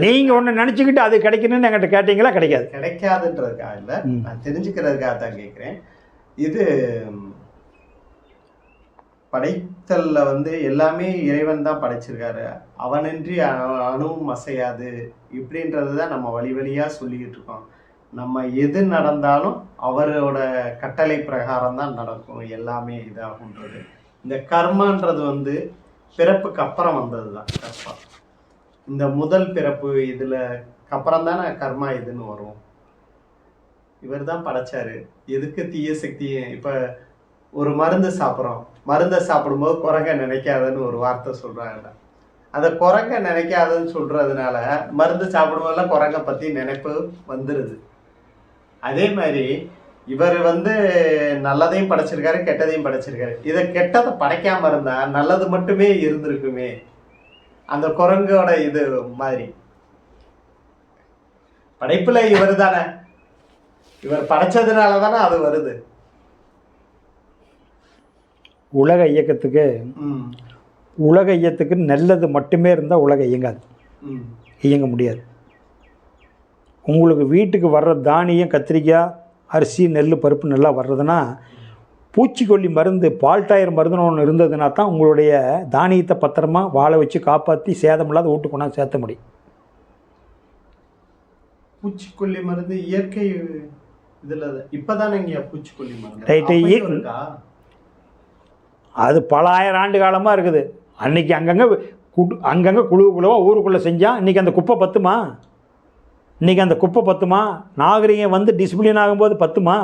நீங்கள் ஒன்று நினச்சிக்கிட்டு அது கிடைக்கணும்னு என்கிட்ட கேட்டீங்களா? கிடைக்காது. கிடைக்காதுன்றதுக்காக இல்லை, நான் தெரிஞ்சுக்கிறதுக்காக தான் கேட்குறேன். இது படைத்தல்ல எல்லாமே இறைவன் தான் படைச்சிருக்காரு, அவனின்றி அணுவும் அசையாது இப்படின்றது தான் நம்ம வழி வழியாக சொல்லிக்கிட்டு இருக்கோம். நம்ம எது நடந்தாலும் அவரோட கட்டளை பிரகாரம் தான் நடக்கும், எல்லாமே இதாகுன்றது. இந்த கர்மான்றது பிறப்புக்கு அப்புறம் வந்தது தான் கர்மா. இந்த முதல் பிறப்பு இதில் அப்புறம் தானே கர்மா இதுன்னு வரும். இவர் தான் படைச்சாரு. எதுக்கு தீய சக்தி? இப்போ ஒரு மருந்து சாப்பிட்றோம், மருந்தை சாப்பிடும்போது குரங்க நினைக்காதன்னு ஒரு வார்த்தை சொல்கிறாங்கல்ல, அதை குரங்க நினைக்காதன்னு சொல்கிறதுனால மருந்து சாப்பிடும்போதெல்லாம் குரங்கை பற்றி நினைப்பு வந்துடுது. அதே மாதிரி இவர் நல்லதையும் படைச்சிருக்காரு, கெட்டதையும் படைச்சிருக்காரு. இதை கெட்டதை படைக்காமல் இருந்தால் நல்லது மட்டுமே இருந்திருக்குமே, அந்த குரங்கோட இது மாதிரி. படைப்புல இவர் தானே, இவர் படைச்சதுனால தானே அது வருது. உலக இயக்கத்துக்கு நல்லது மட்டுமே இருந்தால் உலகம் இயங்காது, இயங்க முடியாது. உங்களுக்கு வீட்டுக்கு வர்ற தானியம், கத்திரிக்காய், அரிசி, நெல், பருப்பு நல்லா வர்றதுன்னா பூச்சிக்கொல்லி மருந்து, பால்டாயர் மருந்துன்னு ஒன்று இருந்ததுன்னா தான் உங்களுடைய தானியத்தை பத்திரமா வாழ வச்சு காப்பாற்றி சேதமில்லாத வீட்டுக்கு கொண்டாந்து சேர்த்த முடியும். பூச்சிக்கொல்லி மருந்து இயற்கை இதில் இப்போதானே பூச்சிக்கொல்லி மருந்து ரைட்டு, அது பல ஆயிரம் ஆண்டு காலமாக இருக்குது. அன்றைக்கி அங்கங்கே குழுவாக ஊருக்குள்ளே செஞ்சால் இன்றைக்கி அந்த குப்பை பத்துமா? இன்றைக்கி அந்த குப்பை பத்துமா? நாகரிகம் டிசிப்ளின் ஆகும்போது பத்துமா?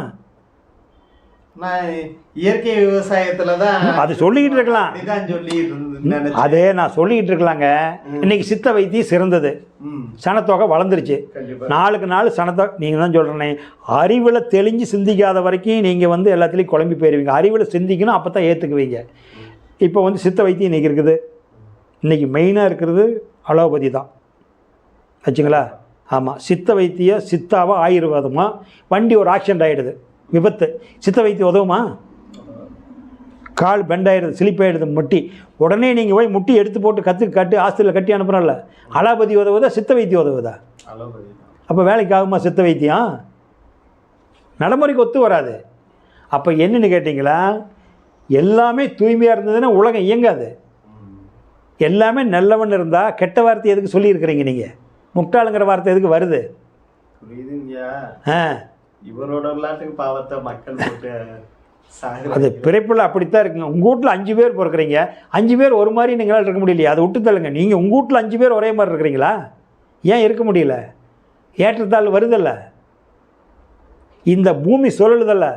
நான் இயற்கை விவசாயத்தில் தான் அது சொல்லிக்கிட்டு இருக்கலாம், அதே நான் சொல்லிக்கிட்டு இருக்கலாங்க. இன்றைக்கி சித்த வைத்தியம் சிறந்தது, சனத்தொகை வளர்ந்துருச்சு, நாளுக்கு நாள் சனத்தொகை. நீங்கள் தான் சொல்கிறேனே, அறிவில் தெளிஞ்சு சிந்திக்காத வரைக்கும் நீங்கள் எல்லாத்துலேயும் குழம்பி போயிடுவீங்க. அறிவில் சிந்திக்கணும், அப்போ தான் ஏற்றுக்குவீங்க. இப்போ சித்த வைத்தியம் இன்றைக்கி இருக்குது. இன்றைக்கி மெயினாக இருக்கிறது அலோபதி தான் வச்சுங்களா? ஆமாம், சித்த வைத்தியம் சித்தாவா ஆயுர்வேதமா? வண்டி ஒரு ஆக்சிடென்ட் ஆகிடுது, விபத்து, சித்த வைத்தியம் உதவுமா? கால் பெண்ட் ஆகிடுது, ஸ்லிப் ஆகிடுது, முட்டி, உடனே நீங்கள் போய் முட்டி எடுத்து போட்டு கட்டு ஹாஸ்பிட்டலில் கட்டி அனுப்புகிறோம்ல. அலோபதி உதவுதா, சித்த வைத்தியம் உதவுதா? அப்போ வேலைக்கு ஆகுமா சித்த வைத்தியம்? நடைமுறைக்கு ஒத்து வராது. அப்போ என்னன்னு கேட்டிங்களா, எல்லாமே தூய்மையாக இருந்ததுன்னா உலகம் இயங்காது. எல்லாமே நல்லவன் இருந்தால் கெட்ட வார்த்தை எதுக்கு சொல்லியிருக்கிறீங்க நீங்கள்? முட்டாளுங்கிற வார்த்தை எதுக்கு வருது? இவரோட பாவத்தை மக்கள் போட்டு அது பிறப்பில் அப்படித்தான் இருக்குங்க. உங்கள் வீட்டில் 5 பேர் பிறக்கிறீங்க, 5 பேர் ஒரு மாதிரி நீங்களால் இருக்க முடியலையா? அதை விட்டு தள்ளுங்க. நீங்கள் உங்கள் வீட்டில் 5 பேர் ஒரே மாதிரி இருக்கிறீங்களா? ஏன் இருக்க முடியல? ஏற்றத்தாழ் வருதல்ல, இந்த பூமி சுழலுதல்ல.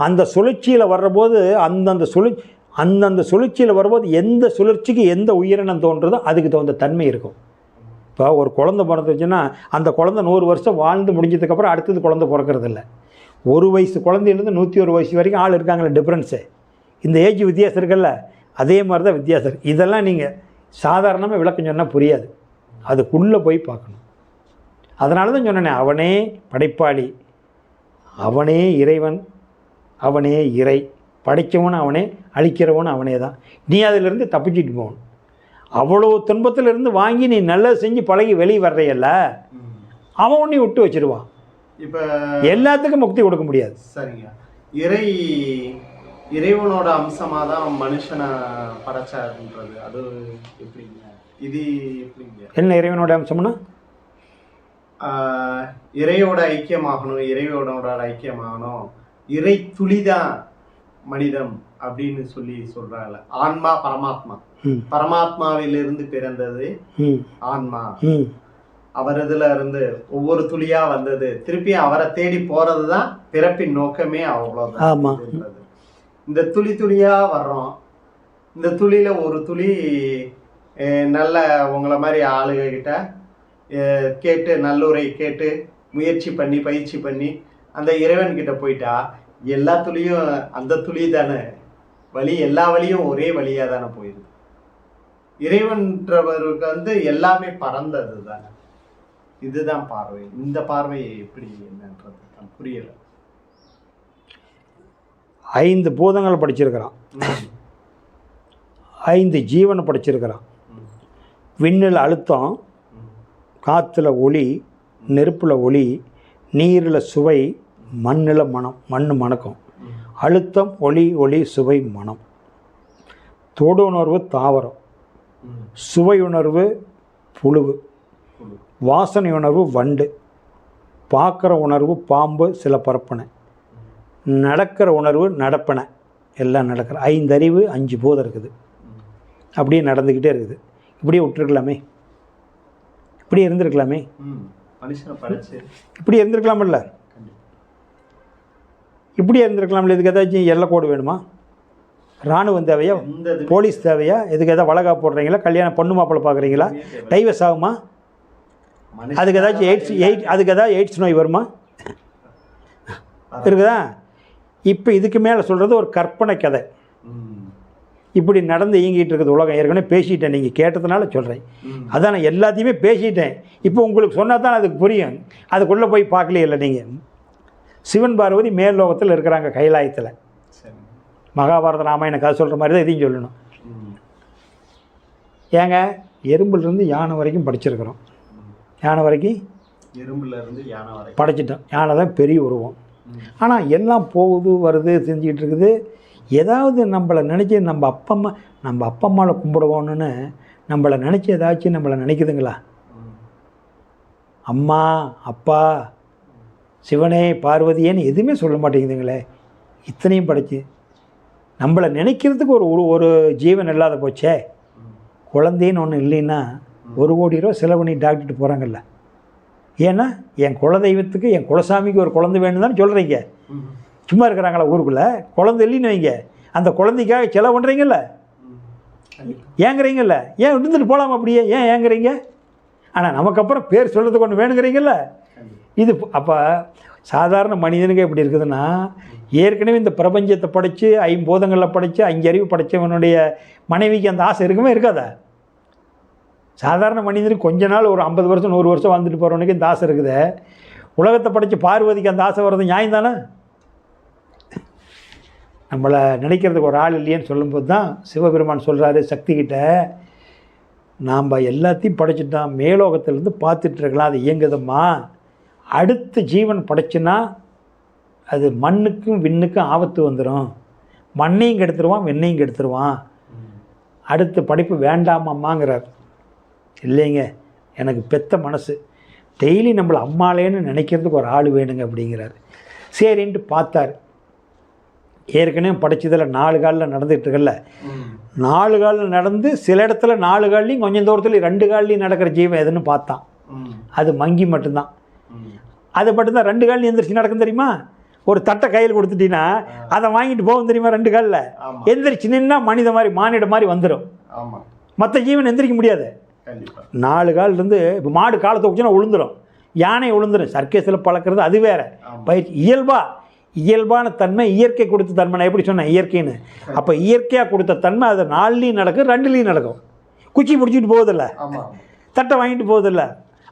அந்த சுழற்சியில் வர்றபோது அந்தந்த சுழற்சியில் வரும்போது எந்த சுழற்சிக்கு எந்த உயிரினம் தோன்றதோ அதுக்கு தகுந்த தன்மை இருக்கும். இப்போ ஒரு குழந்தை பிறந்துச்சுன்னா அந்த குழந்தை 100 வருஷம் வாழ்ந்து முடிஞ்சதுக்கப்புறம் அடுத்தது குழந்தை பிறக்கிறது இல்லை. 1 வயசு குழந்தையிலேருந்து 101 வயசு வரைக்கும் ஆள் இருக்காங்களே, டிஃப்ரென்ஸு. இந்த ஏஜ் வித்தியாசம் இருக்குல்ல, அதே மாதிரி தான் வித்தியாசம். இதெல்லாம் நீங்கள் சாதாரணமாக விளக்கம் சொன்னால் புரியாது, அதுக்குள்ளே போய் பார்க்கணும். அதனால தான் சொன்னேனே, அவனே படைப்பாளி, அவனே இறைவன், அவனே இறை. படைத்தவனும் அவனே, அழிக்கிறவனும் அவனே தான். நீ அதிலிருந்து தப்பிச்சிட்டு போகணும். அவ்வளோ துன்பத்திலிருந்து வாங்கி நீ நல்லது செஞ்சு பழகி வெளியே வர்றையல்ல, அவன் ஒன்றையும் விட்டு வச்சிருவான். இப்போ எல்லாத்துக்கும் முக்தி கொடுக்க முடியாது. சரிங்க, இறைவனோட அம்சமாக தான் மனுஷனை படைச்சாருன்றது அது எப்படிங்க? இது எப்படிங்க? என்ன இறைவனோட அம்சம்னா? இறையோட ஐக்கியமாகணும், இறை துளிதான் மனிதம் அப்படின்னு சொல்றாங்கல்ல. ஆன்மா பரமாத்மாவிலிருந்து பிறந்தது ஆன்மா. அவர் இதுல இருந்து ஒவ்வொரு துளியா வந்தது, திருப்பி அவரை தேடி போறதுதான் பிறப்பின் நோக்கமே. அவ்வளவுதான். இந்த துளியா வர்றோம். இந்த துளியில ஒரு துளி நல்ல உங்களை மாதிரி ஆளுக கிட்ட கேட்டு, நல்லுரை கேட்டு, முயற்சி பண்ணி, பயிற்சி பண்ணி அந்த இறைவன் கிட்ட போயிட்டா எல்லா துளியும் அந்த துளி தானே வழி. எல்லா வழியும் ஒரே வழியா தானே போயிடுது. இறைவன்றவருக்கு எல்லாமே பறந்தது தானே. இதுதான் பார்வை. இந்த பார்வை எப்படி என்னன்றது புரியல. 5 பூதங்களை படிச்சிருக்கிறான், 5 ஜீவனை படிச்சிருக்கிறான். விண்ணில் அழுத்தம், காற்றுல ஒளி, நெருப்பில் ஒளி, நீரில் சுவை, மண்ணில் மனம், மண் மணக்கும். அழுத்தம், ஒளி, ஒளி, சுவை, மனம். தொடு உணர்வு தாவரம், சுவை உணர்வு புழுவு, வாசனை உணர்வு வண்டு, பார்க்குற உணர்வு பாம்பு, சில பரப்பனை, நடக்கிற உணர்வு நடப்பனை, எல்லாம் நடக்கிற 5 அறிவு 5 போதம் இருக்குது. அப்படியே நடந்துக்கிட்டே இருக்குது. இப்படியே விட்டுருக்கலாமே, இப்படியே இருந்திருக்கலாமே, இப்படி இருந்திருக்கலாமில்ல, இப்படியே இருந்திருக்கலாம்ல. இதுக்கு ஏதாச்சும் எல்லைக்கோடு வேணுமா? இராணுவம் தேவையா? போலீஸ் தேவையா? இதுக்கு எதாவது வளகா போடுறீங்களா? கல்யாணம் பொண்ணு மாப்பிள்ளை பார்க்குறீங்களா? டைவர்ஸ் ஆகுமா? அதுக்கு ஏதாச்சும் அதுக்கு ஏதாவது எய்ட்ஸ் நோய் வருமா? இருக்குதா? இப்போ இதுக்கு மேலே சொல்கிறது ஒரு கற்பனை கதை. இப்படி நடந்து இயங்கிட்டு இருக்குது உலகம். ஏற்கனவே பேசிட்டேன், நீங்கள் கேட்டதுனால சொல்கிறேன். அதான் நான் எல்லாத்தையுமே பேசிட்டேன். இப்போ உங்களுக்கு சொன்னால் தான் அதுக்கு புரியும். அதுக்குள்ளே போய் பார்க்கலையே இல்லை நீங்கள். சிவன் பார்வதி மேல் லோகத்தில் இருக்கிறாங்க, கைலாயத்தில். மகாபாரத ராமாயண கதை சொல்கிற மாதிரி தான் இதையும் சொல்லணும். ஏங்க, எறும்புலேருந்து யானை வரைக்கும் படிச்சிருக்கிறோம். யானை வரைக்கும் எறும்புலேருந்து யானை வரைக்கும் படைச்சிட்டோம். யானை தான் பெரிய உருவம். ஆனால் எல்லாம் போகுது வருது செஞ்சுக்கிட்டு இருக்குது. ஏதாவது நம்மளை நினச்சி நம்ம அப்பா அம்மாவை கும்பிடுவோன்னு நம்மளை நினச்சி ஏதாச்சும் நம்மளை நினைக்குதுங்களா? அம்மா அப்பா சிவனே பார்வதியேன்னு எதுவுமே சொல்ல மாட்டேங்குதுங்களே. இத்தனையும் படைச்சு நம்மளை நினைக்கிறதுக்கு ஒரு ஜீவன் இல்லாத போச்சே. குழந்தைன்னு ஒன்று இல்லைன்னா 1 கோடி ரூபா செலவு பண்ணி டாக்டர்கிட்ட போகிறாங்கல்ல. ஏன்னா என் குலதெய்வத்துக்கு, என் குலசாமிக்கு ஒரு குழந்தை வேணும் தானே சொல்கிறீங்க. சும்மா இருக்கிறாங்களா ஊருக்குள்ளே? குழந்தை இல்லைன்னு வைங்க, அந்த குழந்தைக்காக செலவு பண்ணுறீங்கல்ல, ஏங்குறீங்கல்ல. ஏன் விட்டுந்துட்டு போகலாமா? அப்படியே ஏன் ஏங்குறீங்க? ஆனால் நமக்கு அப்புறம் பேர் சொல்கிறதுக்கு ஒன்று வேணுங்கிறீங்கல்ல. இது அப்போ சாதாரண மனிதனுக்கு எப்படி இருக்குதுன்னா, ஏற்கனவே இந்த பிரபஞ்சத்தை படைத்து 5 பூதங்களில் படைத்து 5 அறிவு படைத்தவனுடைய மனைவிக்கு அந்த ஆசை இருக்குமே இருக்காதா? சாதாரண மனிதனுக்கு கொஞ்ச நாள் ஒரு 50 வருஷம் 100 வருஷம் வந்துட்டு போகிறவனுக்கு இந்த ஆசை இருக்குது. உலகத்தை படைத்து பார்வதிக்கு அந்த ஆசை வர்றது நியாயம் தானே? நம்மளை நினைக்கிறதுக்கு ஒரு ஆள் இல்லையேன்னு சொல்லும்போது தான் சிவபெருமான் சொல்கிறாரு சக்திகிட்ட, நாம் எல்லாத்தையும் படைச்சிட்டோம், மேலோகத்திலேருந்து பார்த்துட்டு இருக்கலாம், அது இயங்குதம்மா. அடுத்த ஜீவன் படைச்சுன்னா அது மண்ணுக்கும் விண்ணுக்கும் ஆபத்து வந்துடும். மண்ணையும் கெடுத்துருவான், விண்ணையும் கெடுத்துருவான். அடுத்த படைப்பு வேண்டாமம்மாங்கிறார். இல்லைங்க, எனக்கு பெத்த மனசு, டெய்லி நம்மளை அம்மாலேன்னு நினைக்கிறதுக்கு ஒரு ஆள் வேணுங்க அப்படிங்கிறார். சரின்ட்டு பார்த்தார். ஏற்கனவே படைச்சதில் 4 காலில் நடந்துகிட்ருக்கல, 4 காலில் நடந்து சில இடத்துல 4 கால்லையும் கொஞ்சம் தூரத்தில் 2 கால்லையும் நடக்கிற ஜீவன் எதுன்னு பார்த்தான். அது மங்கி மட்டும்தான். அது மட்டும்தான் 2 கால்லையும் எந்திரிச்சு நடக்கும் தெரியுமா? ஒரு தட்டை கையில் கொடுத்துட்டீங்கன்னா அதை வாங்கிட்டு போகும் தெரியுமா? 2 காலில் எந்திரிச்சு நின்னா மனித மாதிரி மானிட மாதிரி வந்துடும். மற்ற ஜீவன் எந்திரிக்க முடியாது. 4 காலிலேருந்து இப்போ மாடு காலத்தை வச்சுன்னா உளுந்துடும், யானை உளுந்துடும். சர்க்கஸில் பழக்கிறது அது வேறு. பயிற்சி இயல்பான தன்மை, இயற்கை கொடுத்த தன்மை. நான் எப்படி சொன்னேன் இயற்கைன்னு? அப்போ இயற்கையாக கொடுத்த தன்மை அது 4லையும் நடக்கும், 2லையும் நடக்கும். குச்சி பிடிச்சிட்டு போகுதில்ல, தட்டை வாங்கிட்டு போகுதில்ல,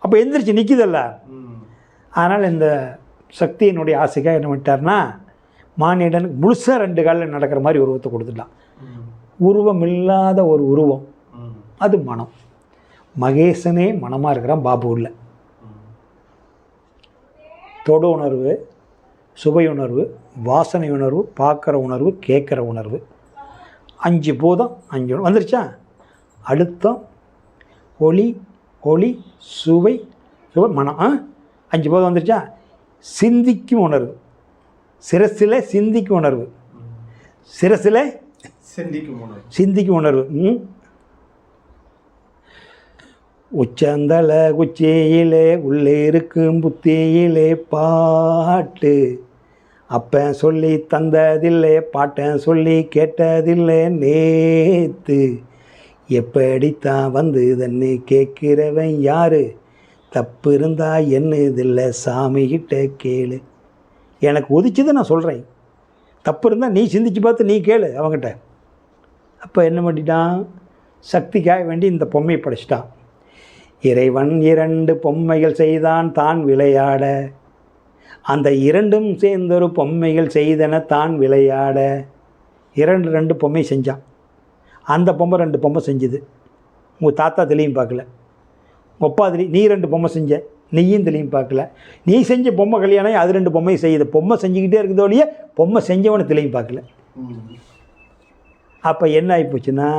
அப்போ எந்திரிச்சு நிற்குதில்ல. அதனால் இந்த சக்தியினுடைய ஆசைக்காக என்ன பண்ணிட்டார்னா, மானிடனுக்கு முழுசாக 2 காலில் நடக்கிற மாதிரி உருவத்தை கொடுத்துட்டான். உருவம் இல்லாத ஒரு உருவம், அது மனம். மகேசனே மனமாக இருக்கிறான் பாபுவில். தொடு உணர்வு, சுவை உணர்வு, வாசனை உணர்வு, பார்க்குற உணர்வு, கேட்குற உணர்வு, 5 பூதம் 5 வந்துருச்சா? அழுத்தம், ஒளி, சுவை, மனம், 5 பூதம் வந்துருச்சா? சிந்திக்கும் உணர்வு, சிரசில் சிந்திக்கும் உணர்வு, சிரசில் சிந்திக்கும் உணர்வு. உச்சந்தல குச்சியிலே உள்ளே இருக்கும் புத்தியிலே பாட்டு, அப்பன் சொல்லி தந்ததில்லை, பாட்டன் சொல்லி கேட்டதில்லை நேத்து, எப்படித்தான் வந்து தன்னு கேட்கிறவன் யாரு, தப்பு இருந்தா என்னதில்லை சாமிகிட்ட கேளு. எனக்கு ஒதிச்சதை நான் சொல்கிறேன், தப்பு இருந்தால் நீ சிந்திச்சு பார்த்து நீ கேளு அவங்ககிட்ட. அப்போ என்ன பண்ணிட்டான்? சக்திக்காக வேண்டி இந்த பொம்மையை படைச்சிட்டான். இறைவன் 2 பொம்மைகள் செய்தான் தான் விளையாட, அந்த 2ம் சேர்ந்தொரு பொம்மைகள் செய்தன தான் விளையாட. 2 பொம்மை செஞ்சான். அந்த பொம்மை 2 பொம்மை செஞ்சுது. உங்கள் தாத்தா தெளியும் பார்க்கல. உங்கள் ஒப்பாதிரி நீ 2 பொம்மை செஞ்ச, நீயும் தெளியும் பார்க்கல. நீ செஞ்ச பொம்மை கல்யாணம் அது 2 பொம்மையும் செய்யுது. பொம்மை செஞ்சுக்கிட்டே இருக்குதோடையே பொம்மை செஞ்சவனை தெளியும் பார்க்கல. அப்போ என்ன ஆகிப்போச்சுன்னா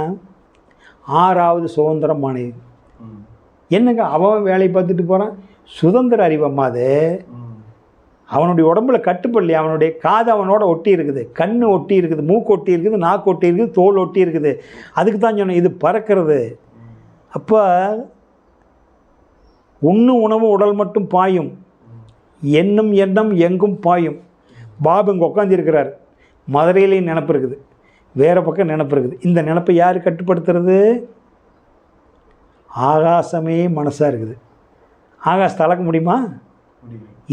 6வது சுதந்திரம் மாணவி. என்னங்க அவன் வேலையை பார்த்துட்டு போகிறான். சுதந்திர அறிவம்மா அது. அவனுடைய உடம்புல கட்டுப்படலையே. அவனுடைய காது அவனோட ஒட்டி இருக்குது, கண் ஒட்டி இருக்குது, மூக்கு ஒட்டி இருக்குது, நாக்கு ஒட்டி இருக்குது, தோல் ஒட்டி இருக்குது. அதுக்கு தான் சொன்னேன் இது பறக்கிறது. அப்போ உண்ணும் உணவு உடல் மட்டும் பாயும், எண்ணும் எண்ணம் எங்கும் பாயும். பாபு இங்கே உட்காந்துருக்கிறார். மதுரையிலையும் நினப்பு இருக்குது, வேறு பக்கம் நினப்பு இருக்குது. இந்த நினப்பை யார் கட்டுப்படுத்துறது? ஆகாசமே மனசாக இருக்குது. ஆகாசத்தை அளக்க முடியுமா?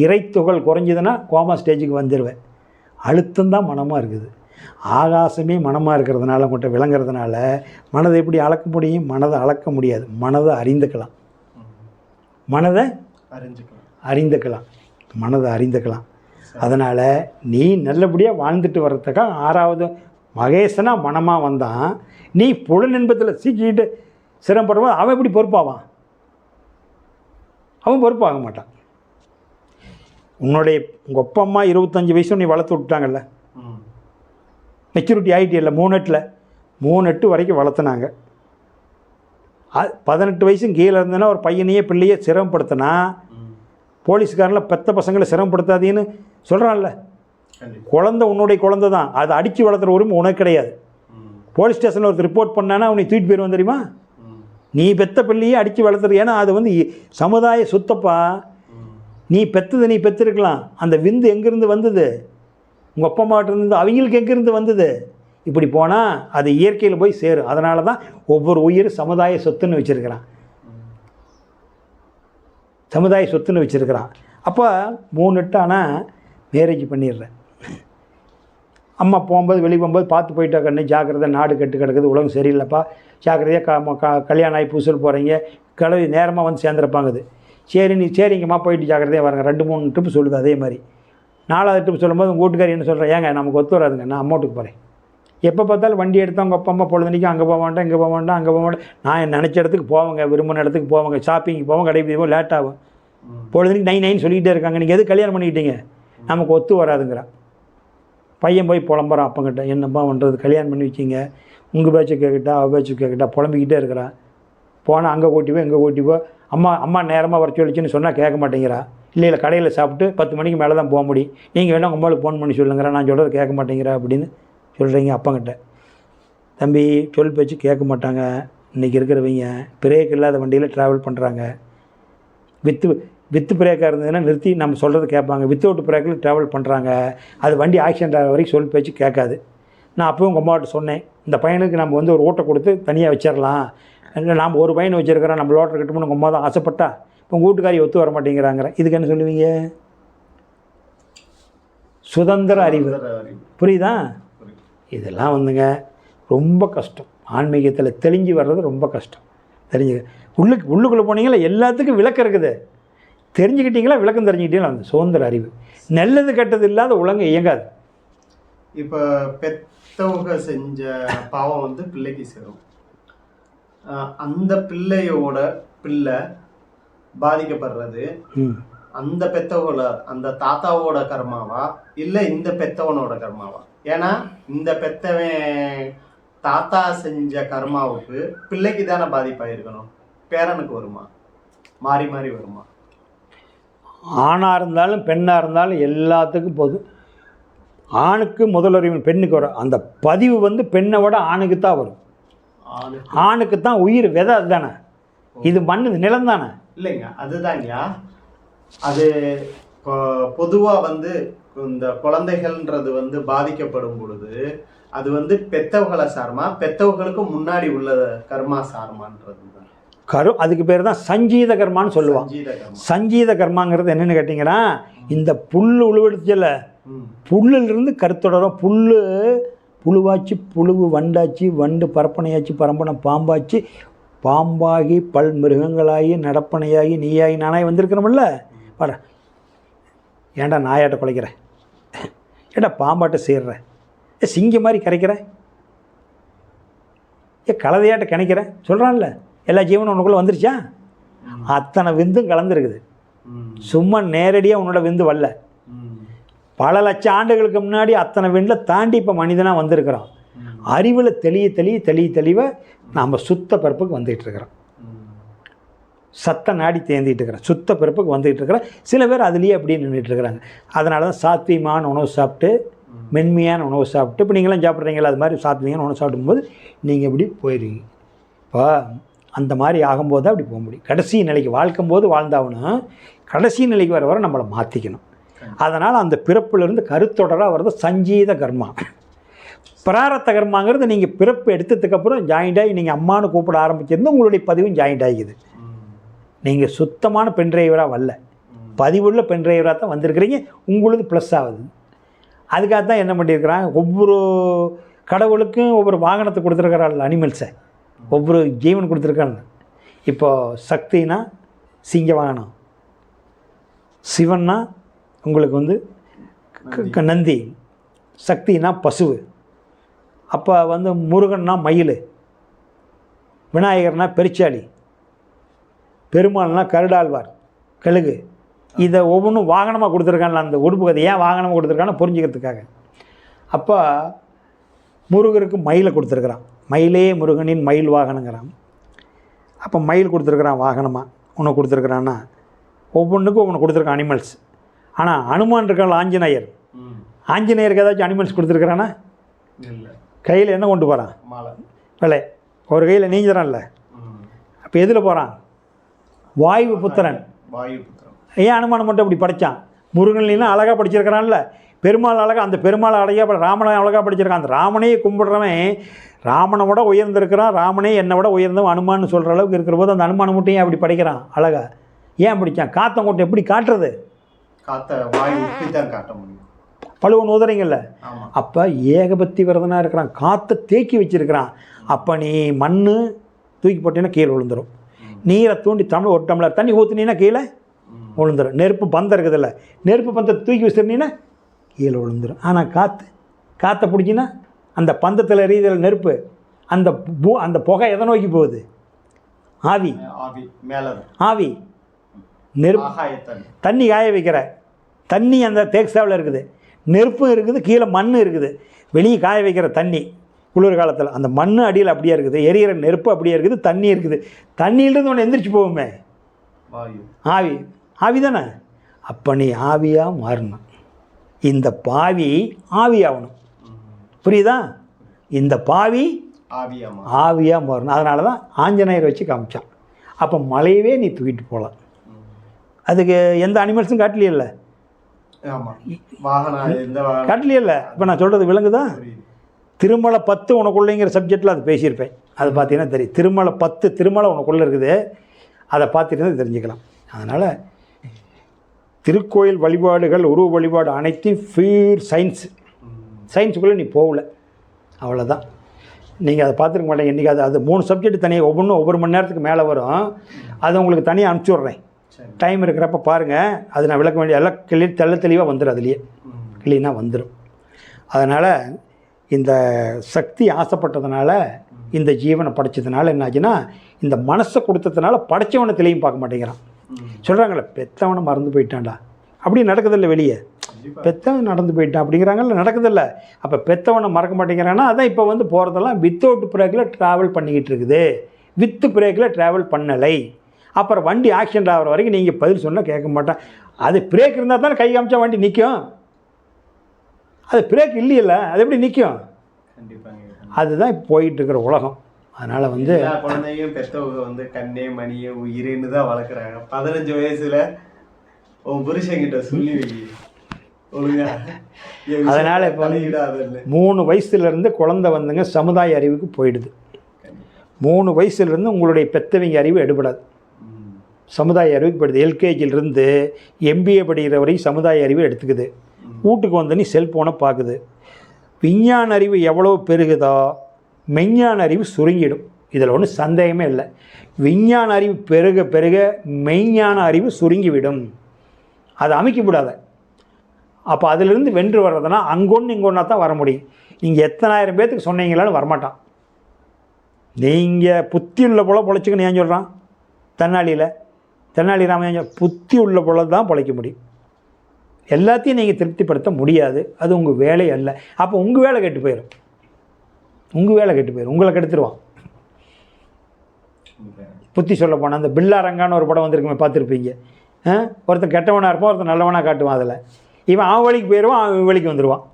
இறைத்துகள் குறைஞ்சதுன்னா கோமா ஸ்டேஜுக்கு வந்துடுவேன். அழுத்தம்தான் மனமாக இருக்குது. ஆகாசமே மனமாக இருக்கிறதுனால உங்கள்கிட்ட விளங்குறதுனால மனதை எப்படி அளக்க முடியும்? மனதை அளக்க முடியாது. மனதை அறிந்துக்கலாம், மனதை அறிந்துக்கலாம், மனதை அறிந்துக்கலாம். அதனால் நீ நல்லபடியாக வாழ்ந்துட்டு வர்றதுக்காக 6வது மகேசனாக மனமாக வந்தான். நீ புலன் இன்பத்தில் சீக்கிட்டு சிரமப்படும்போது அவன் எப்படி பொறுப்பாவான்? அவன் பொறுப்பாக மாட்டான். உன்னுடைய உங்கள் அப்பா அம்மா 25 வயசு நீ வளர்த்து விட்டாங்கல்ல, மெச்சூரிட்டி ஆகிட்டில்ல. 3 வரைக்கும் வளர்த்துனாங்க. 18 வயசும் கீழே இருந்ததுன்னா ஒரு பையனையே பிள்ளையே சிரமப்படுத்தினா, போலீஸ்காரனில் பெத்த பசங்களை சிரமப்படுத்தாதீன்னு சொல்கிறான்ல. குழந்தை உன்னுடைய குழந்தை தான், அதை அடித்து வளர்த்துற உரிமை உனக்கு கிடையாது. போலீஸ் ஸ்டேஷனில் ஒருத்தர் ரிப்போர்ட் பண்ணானா அவனை தூக்கிட்டு போயிடுவான் தெரியுமா? நீ பெத்த பிள்ளையே அடித்து வளர்த்துரு. ஏன்னா அது வந்து சமுதாய சொத்தப்பா. நீ பெற்றது நீ பெற்றிருக்கலாம். அந்த விந்து எங்கேருந்து வந்தது? உங்கள் அப்பா அம்மாட்ட இருந்து. அவங்களுக்கு எங்கேருந்து வந்தது? இப்படி போனால் அது இயற்கையில் போய் சேரும். அதனால தான் ஒவ்வொரு உயிரும் சமுதாய சொத்துன்னு வச்சுருக்கிறான். சமுதாய சொத்துன்னு வச்சுருக்கிறான். அப்போ 3 ஆனால் மேரேஜ் பண்ணிடுறேன். அம்மா போகும்போது வெளியே போகும்போது பார்த்து போயிட்டா கண்ணு, ஜாக்கிரதை, நாடு கெட்டு கிடக்குது, உலகம் சரியில்லைப்பா, ஜாக்கிரதையாக கல்யாணம் ஆகி பூசல் போகிறீங்க, கிளவி நேரமாக வந்து சேர்ந்துருப்பாங்குது. சரிங்கம்மா போயிட்டு ஜாக்கிரதையாக வரங்க. 2-3 ட்ரிப்பு சொல்லுது. அதே மாதிரி 4வது ட்ரிப் சொல்லும்போது உங்கள் வீட்டுக்காரி என்ன சொல்கிறேன்? ஏங்க நமக்கு ஒத்து வராதுங்க, நான் அம்மாட்டுக்கு போகிறேன். எப்போ பார்த்தாலும் வண்டி எடுத்து அவங்க அப்பா அம்மா பொழுதுனிக்கும் அங்கே போக வேண்டாம், இங்கே போக வேண்டாம், அங்கே போக வேண்டாம். நான் நினச்ச இடத்துக்கு போவாங்க, விரும்பின இடத்துக்கு போவாங்க, ஷாப்பிங்க்கு போவோம், கடைக்கு போவோம், லேட் ஆகும். பொழுதுனிக்கு 9 சொல்லிக்கிட்டே இருக்காங்க. நீங்கள் எது கல்யாணம் பண்ணிக்கிட்டீங்க? நமக்கு ஒத்து வராதுங்கிறான். பையன் போய் புலம்புறான் அப்பங்கிட்ட, என்னப்பா பண்ணுறது, கல்யாணம் பண்ணி வச்சிங்க, உங்கள் பேச்சை கேட்கிட்டா அவள் பேச்சை கேட்கிட்டா புலம்பிக்கிட்டே இருக்கிறான். போனால் அங்கே கூட்டிப்போ இங்கே கூட்டிப்போ, அம்மா நேரமாக வர சொல்லிச்சுன்னு சொன்னால் கேட்க மாட்டேங்கிறா. இல்லை கடையில் சாப்பிட்டு 10 மணிக்கு மேலே தான் போக முடியும், நீங்கள் வேணால் உங்கள் அம்மாவுக்கு ஃபோன் பண்ணி சொல்லுங்கிறா, நான் சொல்கிறது கேட்க மாட்டேங்கிறா அப்படின்னு சொல்கிறீங்க அப்பங்கிட்ட. தம்பி சொல் பேச்சு கேட்க மாட்டாங்க. இன்றைக்கி இருக்கிறவங்க பிரேக் இல்லாத வண்டியில் ட்ராவல் பண்ணுறாங்க. வித்து பிரேக்காக இருந்ததுன்னா நிறுத்தி நம்ம சொல்கிறது கேட்பாங்க. வித்தவுட் பிரேக்கில் ட்ராவல் பண்ணுறாங்க. அது வண்டி ஆக்சிடென்ட் ஆகிற வரைக்கும் சொல் பேச்சு கேட்காது. நான் அப்போவும் உங்கள் அம்மாட்ட சொன்னேன், இந்த பையனுக்கு நம்ம வந்து ஒரு ஓட்டை கொடுத்து தனியாக வச்சிடலாம், இல்லை நாம் ஒரு பையனை வச்சுருக்கிறோம், நம்ம லோட்டர் கட்டுமோன்னு உங்கள் அம்மா தான் ஆசைப்பட்டா, இப்போ உங்கள் வீட்டுக்காரி ஒத்து வர மாட்டேங்கிறாங்கிற. இதுக்கு என்ன சொல்லுவீங்க? சுதந்திர அறிவு. புரியுதா? இதெல்லாம் வந்துங்க ரொம்ப கஷ்டம். ஆன்மீகத்தில் தெளிஞ்சு வர்றது ரொம்ப கஷ்டம். உள்ளுக்குள்ளே போனீங்களா எல்லாத்துக்கும் விளக்கம் இருக்குது. தெரிஞ்சுக்கிட்டீங்களா, விளக்கம் தெரிஞ்சுக்கிட்டீங்களா, அந்த சுதந்திர அறிவு. நல்லது கெட்டது இல்லாத உலகம் இயங்காது. இப்போ பெத்தவங்க செஞ்ச பாவம் வந்து பிள்ளைக்கு சேரும். அந்த பிள்ளையோட பிள்ளை பாதிக்கப்படுறது அந்த பெத்தவங்கள அந்த தாத்தாவோட கர்மாவா இல்லை இந்த பெத்தவனோட கர்மாவா? ஏன்னா இந்த பெத்தவன் தாத்தா செஞ்ச கர்மாவுக்கு பிள்ளைக்கு தானே பாதிப்பாயிருக்கணும், பேரனுக்கு வருமா? மாறி மாறி வருமா? ஆணாக இருந்தாலும் பெண்ணாக இருந்தாலும் எல்லாத்துக்கும் போதும். ஆணுக்கு முதலுரிமை பெண்ணுக்கு வரும். அந்த பதிவு வந்து பெண்ணை விட ஆணுக்கு தான் வரும். ஆணுக்கு தான் உயிர் விதை. அதுதானே, இது மண்ணு நிலம் தானே? இல்லைங்க, அதுதாங்கய்யா. அது பொதுவாக வந்து இந்த குழந்தைகள்ன்றது வந்து பாதிக்கப்படும் பொழுது அது வந்து பெத்தவங்களை சார்மா, பெத்தவங்களுக்கு முன்னாடி உள்ள கர்மா சார்மான்றது தான். அதுக்கு பேர் தான் சஞ்சீத கர்மான்னு சொல்லுவாங்க. சஞ்சீத கர்மாங்கிறது என்னென்னு கேட்டிங்கன்னா, இந்த புல் உழுவெடுத்துல புல்லிலிருந்து கருத்தொடரும். புழுவாச்சு, புழுவு வண்டாச்சு, வண்டு பரப்பனையாச்சு, பரம்பனை பாம்பாச்சு, பாம்பாகி பல் மிருகங்களாகி நடப்பனையாகி நீயாகி நானாகி வந்திருக்கிறோமில்ல. வர ஏன்டா நாயாட்ட குலைக்கிற, ஏன்டா பாம்பாட்ட சேர்ற, சிங்கம் மாதிரி கரைக்கிற, கலதையாட்ட கிணைக்கிற சொல்கிறான்ல. எல்லா ஜீவனும் உனக்குள்ளே வந்துருச்சா? அத்தனை விந்தும் கலந்துருக்குது. சும்மா நேரடியாக உன்னோட விந்து வரல. பல லட்சம் ஆண்டுகளுக்கு முன்னாடி அத்தனை விண்டில் தாண்டி இப்போ மனிதனாக வந்திருக்கிறோம். அறிவில் தெளிவ நாம் சுத்த பிறப்புக்கு வந்துகிட்டு இருக்கிறோம். சத்த நாடி தேந்திட்டு இருக்கிறோம். சுத்த பிறப்புக்கு வந்துகிட்டு இருக்கிறோம். சில பேர் அதுலேயே அப்படியே நின்றுட்டு இருக்கிறாங்க. அதனால தான் சாத்வீகமான உணவு சாப்பிட்டு, மென்மையான உணவு சாப்பிட்டு, இப்போ நீங்களாம் சாப்பிட்றீங்களா, அது மாதிரி சாத்வீகமான உணவு சாப்பிடும்போது நீங்கள் இப்படி போயிடுவீங்க. இப்போ அந்த மாதிரி ஆகும்போது தான் அப்படி போக முடியும். கடைசி நிலைக்கு வாழ்க்கும்போது வாழ்ந்தாகணும். கடைசி நிலைக்கு வர நம்மளை மாற்றிக்கணும். அதனால் அந்த பிறப்பிலிருந்து கருத்தொடராக வர்றது சஞ்சீத கர்மா. பிராரத்த கர்மாங்கிறது நீங்கள் பிறப்பு எடுத்ததுக்கப்புறம் ஜாயிண்டாகி நீங்கள் அம்மானு கூப்பிட ஆரம்பிச்சிருந்து உங்களுடைய பதிவும் ஜாயிண்ட் ஆகிக்குது. நீங்கள் சுத்தமான பென் டிரைவராக வரல, பதிவுள்ள பென் டிரைவராக தான் வந்திருக்கிறீங்க. உங்களுக்கு ப்ளஸ் ஆகுது. அதுக்காக தான் என்ன பண்ணியிருக்கிறாங்க, ஒவ்வொரு கடவுளுக்கும் ஒவ்வொரு வாகனத்தை கொடுத்துருக்கிறாள். அனிமல்ஸை ஒவ்வொரு ஜீவன் கொடுத்துருக்காங்க. இப்போது சக்தினா சிங்க வாகனம், சிவன்னா உங்களுக்கு வந்து நந்தி, சக்தினா பசுவு, அப்போ வந்து முருகன்னா மயில், விநாயகர்னா பெருச்சாளி, பெருமாள்னா கருடாழ்வார் கழுகு. இதை ஒவ்வொன்றும் வாகனமாக கொடுத்துருக்காங்க. அந்த உடுப்பு கதை ஏன் வாகனமாக கொடுத்துருக்கான்னு புரிஞ்சுக்கிறதுக்காக. அப்போ முருகருக்கு மயிலை கொடுத்துருக்குறான். மயிலே முருகனின் மயில் வாகனங்கிறான். அப்போ மயில் கொடுத்துருக்குறான் வாகனமாக. உனக்கு கொடுத்துருக்குறான்னா ஒவ்வொன்றுக்கும் ஒன்று கொடுத்துருக்கான் அனிமல்ஸ். ஆனால் அனுமான் இருக்காள் ஆஞ்சநேயர். ஆஞ்சநேயருக்கு ஏதாச்சும் அனிமல்ஸ் கொடுத்துருக்குறானா? கையில் என்ன கொண்டு போகிறான்? வேலை. ஒரு கையில் நீஞ்சிறான்ல. அப்போ எதில் போகிறான்? வாயு புத்திரன். ஏன் அனுமானம் மட்டும் அப்படி படித்தான்? முருகன்லாம் அழகாக படிச்சிருக்கிறான்ல. பெருமாள் அழகாக, அந்த பெருமாள் அழகாக, ராமனை அழகாக படிச்சிருக்கான். அந்த ராமனையே கும்பிடுறவன் ராமனை விட உயர்ந்திருக்கிறான். ராமனே என்னை விட உயர்ந்தவன் அனுமான்னு சொல்கிற அளவுக்கு இருக்கிற போது அந்த அனுமானம் மட்டும் ஏன் அப்படி படிக்கிறான் அழகா? ஏன் படித்தான்? காத்தங்கோட்டை எப்படி காட்டுறது? பழுவன் உதறிங்கல்ல. அப்போ ஏகபத்தி விரதனாக இருக்கிறான். காற்றை தேக்கி வச்சிருக்கிறான். அப்போ நீ மண் தூக்கி போட்டீங்கன்னா கீழே விழுந்துடும். நீரை தூண்டி தமிழ் ஒரு டம்ளர் தண்ணி ஊற்றுனீங்கன்னா கீழே விழுந்துடும். நெருப்பு பந்தம் இருக்குதில்ல, நெருப்பு பந்தத்தை தூக்கி வச்சிருந்தீங்கன்னா கீழே விழுந்துடும். ஆனால் காற்றை பிடிச்சின்னா அந்த பந்தத்தில் எரியுதில் நெருப்பு, அந்த புகை எதை நோக்கி போகுது? ஆவி. ஆவி நெருப்பு. தண்ணி காய வைக்கிற தண்ணி அந்த தேக்ஸாவில் இருக்குது, நெருப்பும் இருக்குது, கீழே மண் இருக்குது. வெளியே காய வைக்கிற தண்ணி குளிர் காலத்தில் அந்த மண் அடியில் அப்படியே இருக்குது, எரியிற நெருப்பு அப்படியே இருக்குது, தண்ணி இருக்குது. தண்ணியிலிருந்து ஒன்று எந்திரிச்சு போகுமே ஆவி. ஆவி தானே. அப்போ நீ ஆவியாக மாறணும். இந்த பாவி ஆவியாகணும். புரியுதா? இந்த பாவி ஆவியாக மாறணும். அதனால தான் ஆஞ்சநேயர் வச்சு காமிச்சான். அப்போ மலையவே நீ தூக்கிட்டு போகலாம். அதுக்கு எந்த அனிமல்ஸும் காட்டலையில்ல, காட்டலையில்ல. இப்போ நான் சொல்கிறது விளங்குதா? திருமலை 10 உனக்குள்ளேங்கிற சப்ஜெக்டில் அது பேசியிருப்பேன். அது பார்த்தீங்கன்னா தெரியும். திருமலை 10 திருமலை உனக்குள்ளே இருக்குது. அதை பார்த்துட்டு தெரிஞ்சுக்கலாம். அதனால் திருக்கோயில் வழிபாடுகள், உருவ வழிபாடு அனைத்தையும் ஃபியூர் சயின்ஸுக்குள்ளே நீ போகல, அவ்வளோதான். நீங்கள் அதை பார்த்துருக்க மாட்டேங்க. இன்றைக்கி அது 3 சப்ஜெக்ட் தனியாக ஒவ்வொன்றும் ஒவ்வொரு மணி நேரத்துக்கு மேலே வரும். அதை உங்களுக்கு தனியாக அனுப்பிச்சி விட்றேன். டைம் இருக்கிறப்ப பாருங்கள். அது நான் விளக்க வேண்டிய எல்லாம் தெளிவாக வந்துடும். அதுலேயே கிளீனாக வந்துடும். அதனால் இந்த சக்தி ஆசைப்பட்டதுனால, இந்த ஜீவனை படைச்சதுனால என்னாச்சுன்னா, இந்த மனசை கொடுத்ததுனால படைச்சவனை தெளிவும் பார்க்க மாட்டேங்கிறான். சொல்கிறாங்களே, பெற்றவனை மறந்து போயிட்டான்டா. அப்படி நடக்குதில்ல. வெளியே பெற்றவன் நடந்து போயிட்டான் அப்படிங்கிறாங்கல்ல, நடக்குதில்ல. அப்போ பெற்றவனை மறக்க மாட்டேங்கிறான்னா, அதான் இப்போ வந்து போகிறதெல்லாம் வித்தவுட் பிரேக்கில் ட்ராவல் பண்ணிக்கிட்டு இருக்குது. வித்து பிரேக்கில் ட்ராவல் பண்ணலை. அப்புறம் வண்டி ஆக்சிடென்ட் ஆகிற வரைக்கும் நீங்கள் பதில் சொன்னால் கேட்க மாட்டேன். அது பிரேக் இருந்தால் தானே கை காமிச்சா வண்டி நிற்கும். அது பிரேக் இல்லையில்ல, அது எப்படி நிற்கும்? அதுதான் இப்போ போயிட்டுருக்கிற உலகம். அதனால் வந்து குழந்தையும் பெற்றவங்க வந்து கண்ணே மணியே உயிரின்னு தான் வளர்க்குறாங்க. 15 வயசில் உன் புருஷங்கிட்ட சொல்லி ஒழுங்கா. அதனால் இப்போ 3 வயசுலேருந்து குழந்தை வந்துங்க சமுதாய அறிவுக்கு போயிடுது. 3 வயசுலேருந்து உங்களுடைய பெற்றவங்க அறிவு எடுபடாது. சமுதாய அறிவுக்கு போயிடுது. எல்கேஜிலிருந்து MBA படிக்கிற வரைக்கும் சமுதாய அறிவு எடுத்துக்குது. வீட்டுக்கு வந்து நீ செல்ஃபோனை பார்க்குது. விஞ்ஞான அறிவு எவ்வளோ பெருகுதோ மெஞ்ஞான அறிவு சுருங்கிடும். இதில் ஒன்றும் சந்தேகமே இல்லை. விஞ்ஞான அறிவு பெருக பெருக மெய்ஞான அறிவு சுருங்கிவிடும். அதை அமைக்க விடாத. அப்போ அதிலிருந்து வென்று வர்றதுனா அங்கொன்று இங்கொன்னா தான் வர முடியும். நீங்கள் எத்தனாயிரம் பேர்த்துக்கு சொன்னீங்களான்னு வரமாட்டான். நீங்கள் புத்தி உள்ள போல் பொழைச்சிக்கணும். ஏன் சொல்கிறான்? தன்னாளியில் தெனாலிராமன் புத்தி உள்ள பொழுது தான் பிழைக்க முடியும். எல்லாத்தையும் நீங்கள் திருப்திப்படுத்த முடியாது. அது உங்கள் வேலை அல்ல. அப்போ உங்கள் வேலை கெட்டு போயிடும். உங்களை கெடுத்துருவான். புத்தி சொல்ல போனால் அந்த பில்லாரங்கான்னு ஒரு படம் வந்திருக்குமே, பார்த்துருப்பீங்க. ஒருத்தன் கெட்டவனாக இருப்பான், ஒருத்தன் நல்லவனாக காட்டுவான். அதில் இவன் அவன் வழிக்கு போயிடுவான், அவன் வழிக்கு வந்துடுவான்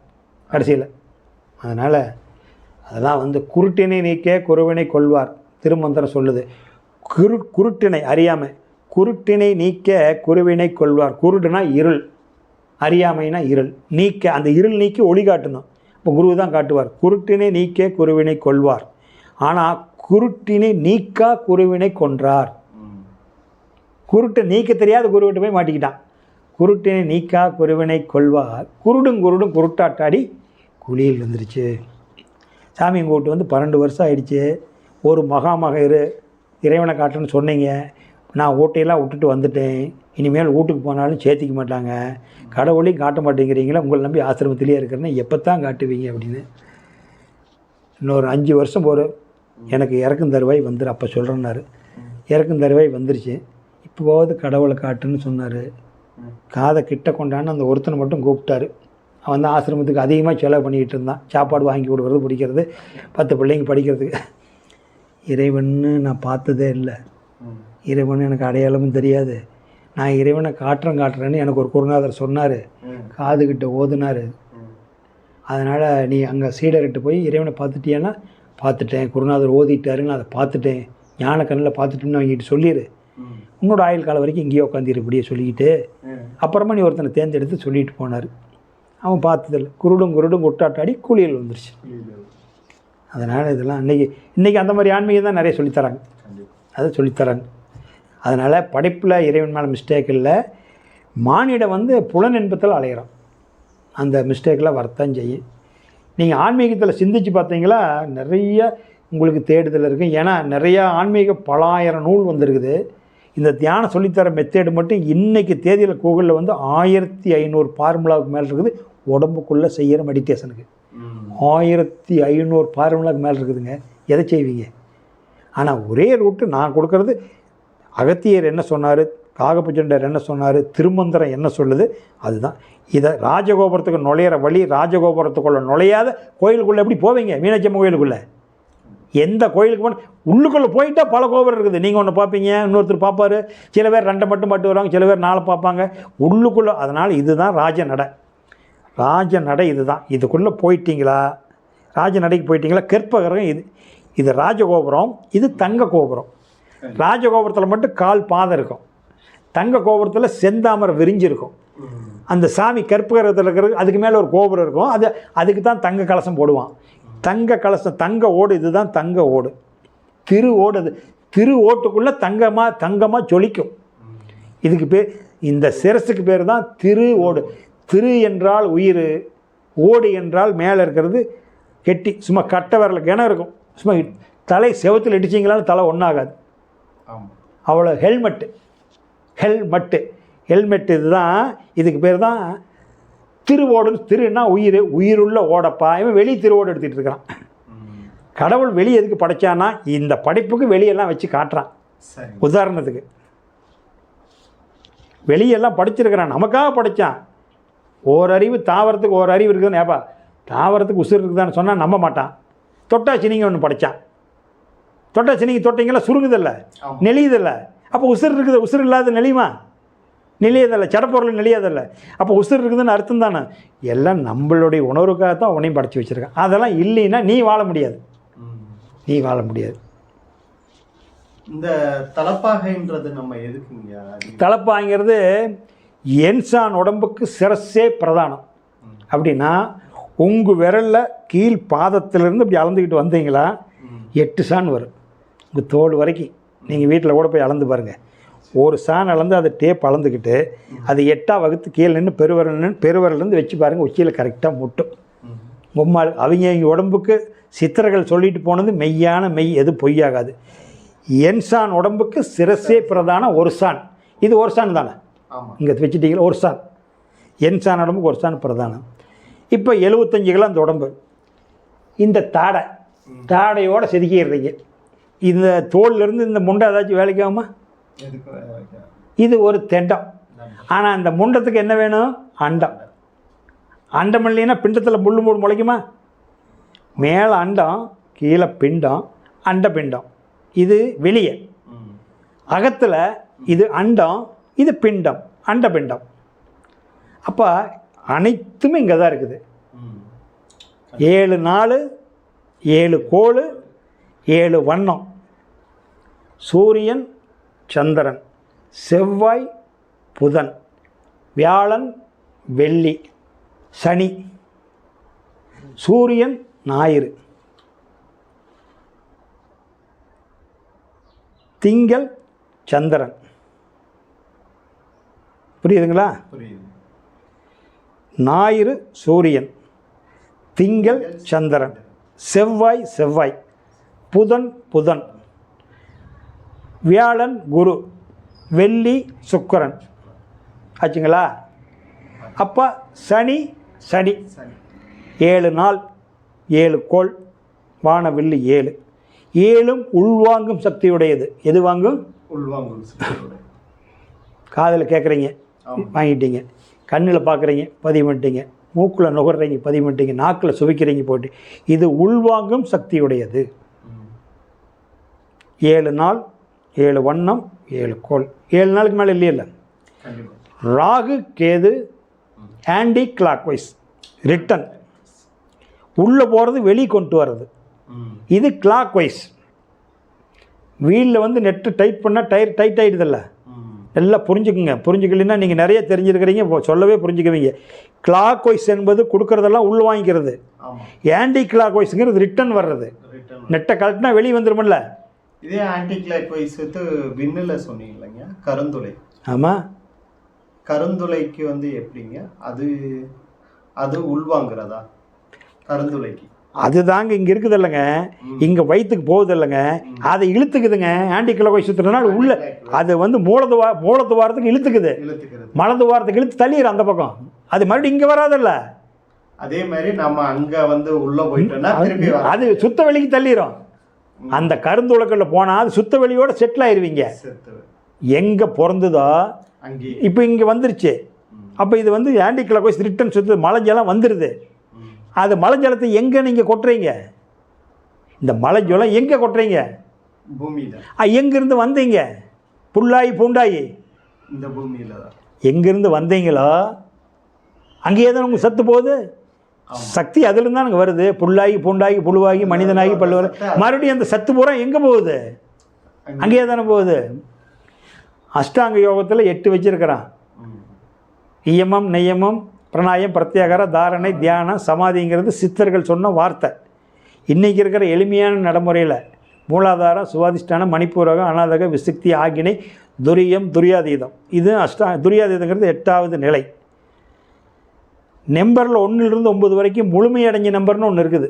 கடைசியில். அதனால் அதெல்லாம் குருட்டினை நீக்க குருவினை கொள்வார் திருமந்திரம் சொல்லுது. குருட்டினை அறியாமை, குருட்டினை நீக்க குருவினை கொள்வார். குருடுனா இருள், அறியாமைனா இருள். நீக்க அந்த இருள் நீக்கி ஒளி காட்டணும். இப்போ குரு தான் காட்டுவார். குருட்டினை நீக்க குருவினை கொள்வார். ஆனால் குருட்டினை நீக்கா குருவினை கொன்றார். குருட்டை நீக்க தெரியாத குருவிட்ட போய் மாட்டிக்கிட்டான். குருட்டினை நீக்கா குருவினை கொள்வார். குருடும் குருட்டாட்டாடி குழியில் வந்துருச்சு. சாமி கூப்பிட்டு 12 வருஷம் ஆயிடுச்சு. ஒரு மகாமக இறைவனை காட்டுன்னு சொன்னீங்க, நான் ஓட்டையெல்லாம் விட்டுட்டு வந்துட்டேன். இனிமேல் வீட்டுக்கு போனாலும் சேர்த்திக்க மாட்டாங்க. கடவுளையும் காட்ட மாட்டேங்கிறீங்களா, உங்களை நம்பி ஆசிரமத்திலே இருக்கிறேன்னா எப்போ தான் காட்டுவீங்க அப்படின்னு. இன்னொரு 5 வருஷம் எனக்கு இறக்கும் தருவாய் வந்துடும் அப்போ சொல்கிறேன்னாரு. இறக்கும் தருவாய் வந்துருச்சு. இப்போவாவது கடவுளை காட்டுன்னு சொன்னார். காதை கிட்ட கொண்டான்னு அந்த ஒருத்தனை மட்டும் கூப்பிட்டாரு. அவன் தான் ஆசிரமத்துக்கு அதிகமாக செலவு பண்ணிக்கிட்டு இருந்தான். சாப்பாடு வாங்கி கொடுக்குறது, பிடிக்கிறது, 10 பிள்ளைங்க படிக்கிறதுக்கு. இறைவன்னு நான் பார்த்ததே இல்லை. இறைவன் எனக்கு அடையாளமும் தெரியாது. நான் இறைவனை காட்டுறேன்னு எனக்கு ஒரு குருநாதர் சொன்னார். காதுகிட்ட ஓதுனார். அதனால் நீ அங்கே சீடர்கிட்ட போய் இறைவனை பார்த்துட்டியான்னா, பார்த்துட்டேன், குருநாதர் ஓதிட்டாருன்னு அதை பார்த்துட்டேன், ஞான கண்ணில் பார்த்துட்டேன்னு அவங்ககிட்ட சொல்லிடு. உன்னோட ஆயுள் காலம் வரைக்கும் இங்கேயே உட்காந்துரு இப்படியே சொல்லிக்கிட்டு. அப்புறமா நீ ஒருத்தனை தேர்ந்தெடுத்து சொல்லிட்டு போனார். அவன் பார்த்ததில்லை. குருடும் குட்டாட்டாடி குழியில் வந்துருச்சு. அதனால் இதெல்லாம் இன்றைக்கி அந்த மாதிரி ஆன்மீகம் தான் நிறைய சொல்லித்தராங்க. அதை சொல்லித்தராங்க. அதனால் படைப்பில் இறைவன் மேலே மிஸ்டேக் இல்லை. மானிடம் புலன் இன்பத்தில் அலையிறான். அந்த மிஸ்டேக்கெலாம் வரத்தான் செய்யும். நீங்கள் ஆன்மீகத்தில் சிந்திச்சு பார்த்தீங்களா, நிறைய உங்களுக்கு தேடுதல் இருக்குது. ஏன்னா நிறையா ஆன்மீக பல ஆயிரம் நூல் வந்திருக்குது. இந்த தியானம் சொல்லித்தர மெத்தேடு மட்டும் இன்றைக்கி தேதியில் கூகுளில் 1500 ஃபார்முலாவுக்கு மேலே இருக்குது. உடம்புக்குள்ளே செய்கிற மெடிடேஷனுக்கு 1500 ஃபார்முலாவுக்கு மேலே இருக்குதுங்க. எதை செய்வீங்க? ஆனால் ஒரே ரூட்டு நான் கொடுக்கறது. அகத்தியர் என்ன சொன்னார், காகபுஜண்டர் என்ன சொன்னார், திருமந்திரம் என்ன சொல்லுது, அதுதான். இதை ராஜகோபுரத்துக்கு நுழையிற வழி, ராஜகோபுரத்துக்குள்ளே நுழையாத கோயிலுக்குள்ளே எப்படி போவீங்க? மீனாட்சி கோயிலுக்குள்ளே எந்த கோயிலுக்கு போனால் உள்ளுக்குள்ளே போயிட்டால் பல கோபுரம் இருக்குது. நீங்கள் ஒன்று பார்ப்பீங்க, இன்னொருத்தர் பார்ப்பார். சில பேர் 2 மட்டும் வருவாங்க, சில பேர் 4 பார்ப்பாங்க உள்ளுக்குள்ளே. அதனால் இதுதான் ராஜநடை இதுதான். இதுக்குள்ளே போயிட்டீங்களா, ராஜநடைக்கு போயிட்டீங்களா. கற்பகிரகம் இது ராஜகோபுரம், இது தங்க கோபுரம். ராஜகோபுரத்தில் மட்டும் 1/4 பாதம் இருக்கும். தங்க கோபுரத்தில் செந்தாமரை விரிஞ்சிருக்கும். அந்த சாமி கற்பகிரகத்தில் இருக்கிறது. அதுக்கு மேலே ஒரு கோபுரம் இருக்கும். அதுக்கு தான் தங்க கலசம் போடுவான். தங்க கலசம், தங்க ஓடு. இதுதான் தங்க ஓடு, திரு ஓடு. அது திரு ஓட்டுக்குள்ளே தங்கமாக ஜொலிக்கும். இதுக்கு பேர், இந்த சிரசுக்கு பேர் தான் திரு ஓடு. திரு என்றால் உயிர், ஓடு என்றால் மேலே இருக்கிறது கெட்டி. சும்மா கட்டை விரல கிணறு இருக்கும். சும்மா தலை செவத்தில் இடிச்சிங்களாலும் தலை ஒன்றாகாது. அவ்வளோ ஹெல்மெட்டு இதுதான். இதுக்கு பேர் தான் திருவோடுன்னு. திருன்னா உயிருள்ள ஓடப்பா. இவன் வெளியே திருவோடு எடுத்துகிட்டு இருக்கிறான். கடவுள் வெளியே எதுக்கு படைச்சான்னா, இந்த படைப்புக்கு வெளியெல்லாம் வச்சு காட்டுறான். உதாரணத்துக்கு வெளியெல்லாம் படிச்சிருக்கிறான், நமக்காக படைத்தான். ஓரறிவு தாவரத்துக்கு ஓரறிவு இருக்குதுன்னு. ஏப்பா தாவரத்துக்கு உசுறு இருக்குதான்னு சொன்னால் நம்ப மாட்டான். தொட்டா சினிங்க ஒன்று படைத்தான். தொட்டா சினிங்க தொட்டிங்கெல்லாம் சுருங்குதில்லை, நெளியுதில்லை. அப்போ உசுறு இருக்குது. உசுறு இல்லாத நெளியுமா? நெளியதில்லை. சடப்பொருள் நெளியதில்லை. அப்போ உசுறு இருக்குதுன்னு அர்த்தம் தானே. எல்லாம் நம்மளுடைய உணர்வுக்காக தான் உனையும் படைச்சி வச்சுருக்கான். அதெல்லாம் இல்லைன்னா நீ வாழ முடியாது. இந்த தலப்பாகைன்றது நம்ம எதுக்குங்க? தலப்பாங்கிறது என்சான் உடம்புக்கு சிரஸே பிரதானம். அப்படின்னா உங்கள் விரலில் கீழ் பாதத்திலிருந்து இப்படி அளந்துக்கிட்டு வந்தீங்களா 8 சான் வரும். உங்கள் தோல் வரைக்கும். நீங்கள் வீட்டில் கூட போய் அளந்து பாருங்கள். ஒரு சான் அளந்து அதை டேப் அளந்துக்கிட்டு அது 8ஆ வகுத்து கீழே நின்று பெருவரலேருந்து வச்சு பாருங்கள். உச்சியில் கரெக்டாக முட்டும். அவங்க உடம்புக்கு சித்திரர்கள் சொல்லிட்டு போனது மெய்யான மெய், எது பொய்யாகாது. என்சான் உடம்புக்கு சிரசே பிரதானம் ஒரு சான். இது ஒரு சான் தானே, இங்கே வச்சுட்டீங்களா? ஒரு சான். என்சான் உடம்புக்கு ஒரு சான் பிரதானம். இப்போ 75 கிலோ அந்த உடம்பு. இந்த தாடையோடு செதுக்கிடுறீங்க. இந்த தோல்லேருந்து இந்த முண்டை ஏதாச்சும் வேலைக்கு ஆகுமா? இது ஒரு தெண்டம். ஆனால் அந்த முண்டத்துக்கு என்ன வேணும்? அண்டம். அண்டம் இல்லைன்னா பிண்டத்தில் முள்ளு மூடு முளைக்குமா? மேலே அண்டம், கீழே பிண்டம், அண்டபிண்டம். இது வெளியே. அகத்தில் இது அண்டம், இது பிண்டம், அண்டபிண்டம். அப்போ அனைத்துமே இங்கே தான் இருக்குது. 7 நாள், 7 கோள், 7 வண்ணம். சூரியன், சந்திரன், செவ்வாய், புதன், வியாழன், வெள்ளி, சனி, சூரியன், ஞாயிறு, திங்கள், சந்திரன். புரியுதுங்களா? ஞாயிறு சூரியன், திங்கள் சந்திரன், செவ்வாய் செவ்வாய், புதன் புதன், வியாழன் குரு, வெள்ளி சுக்கிரன். ஆச்சுங்களா? அப்போ சனி சனி 7 நாள், 7 கோள், வானவில்லி 7. 7ம் உள்வாங்கும் சக்தியுடையது. எது வாங்கும்? உள்வாங்கும் சக்தியுடையது. காதில் கேட்குறீங்க, வாங்கிட்டீங்க. கண்ணில் பார்க்குறீங்க, பதிவு பண்ணிட்டீங்க. மூக்கில் நுகர்றீங்க, பதிவு பண்ணிட்டீங்க. நாக்கில் சுவைக்கிறீங்க, போட்டு. இது உள்வாங்கும் சக்தியுடையது. 7 நாள், 7 வண்ணம், 7 கோள். 7 நாளுக்கு மேலே இல்லையில்ல. Rahu Ketu anticlockwise, return. உள்ளே போகிறது, வெளியே கொண்டு வர்றது. இது கிளாக் வைஸ். வீலில் வந்து நெட்டு டைட் பண்ணால் டயர் டைட் ஆகிடுதில்ல. எல்லாம் புரிஞ்சுக்குங்க. புரிஞ்சுக்கலைன்னா நீங்கள் நிறைய தெரிஞ்சிருக்கிறீங்க, சொல்லவே புரிஞ்சுக்குவீங்க. கிளாக் வைஸ் என்பது கொடுக்குறதெல்லாம் உள் வாங்கிக்கிறது. ஆன்டி கிளாக் வைஸுங்கிறது ரிட்டன் வர்றது. நெட்டை கழட்டினா வெளியே வந்துடுமில்ல. இதே ஆன்டி கிளாக் வைஸ் விண்ணில் சொன்னீங்க, கருந்துளை. ஆமாம். கருந்துளைக்கு வந்து எப்படிங்க? அது அது உள்வாங்கிறதா கருந்துளைக்கு? அதுதாங்க இங்கே இருக்குது இல்லைங்க, இங்கே வயிற்றுக்கு போகுது இல்லைங்க, அதை இழுத்துக்குதுங்க. ஆன்டி கிளாக் வைஸ் சுற்றுறதுனால உள்ள அது வந்து மூலத்துவாரத்துக்கு இழுத்துக்குது. மலத்துவாரத்துக்கு இழுத்து தள்ளிடுற அந்த பக்கம். அது மறுபடியும் இங்கே வராதில்ல. அதே மாதிரி நம்ம அங்கே வந்து உள்ளே போயிட்டோம்னா திருப்பி அது சுத்த வெளிக்கு தள்ளிடும். அந்த கருந்துளைக்குள்ள போனால் அது சுத்த வெளியோடு செட்டில் ஆயிடுவீங்க. எங்கே பிறந்ததோ இப்போ இங்கே வந்துருச்சு. அப்போ இது வந்து ஆன்டி கிளாக் வைஸ் ரிட்டன் சுற்று, மழை ஜலம் வந்துடுது. அது மழை ஜலத்தை எங்கே நீங்கள் கொட்டுறீங்க? இந்த மழை ஜலம் எங்கே கொட்டுறீங்க? பூமியில். எங்கேருந்து வந்தீங்க? புல்லாயி பூண்டாயி இந்த பூமியில் தான். எங்கேருந்து வந்தீங்களோ அங்கேயே தான் உங்களுக்கு சத்து போகுது. சக்தி அதிலிருந்து தான் எனக்கு வருது. புல்லாகி பூண்டாகி புழுவாகி மனிதனாகி பல்லுவர, மறுபடியும் அந்த சத்து பூரா எங்கே போகுது? அங்கேயே தானே போகுது. அஷ்டாங்க யோகத்தில் 8 வச்சிருக்கிறான். இயமம், நியமம், பிரணாயம், பிரத்யாகார, தாரணை, தியானம், சமாதிங்கிறது சித்தர்கள் சொன்ன வார்த்தை. இன்றைக்கி இருக்கிற எளிமையான நடைமுறையில் மூலாதாரம், சுவாதிஷ்டானம், மணிப்பூரகம், அநாதக, விசுக்தி, ஆகினை, துரியம், துரியாதீதம். இது துரியாதீதங்கிறது 8வது நிலை. நம்பரில் 1லிருந்து 9 வரைக்கும் முழுமையடைஞ்ச நம்பர்னு ஒன்று இருக்குது.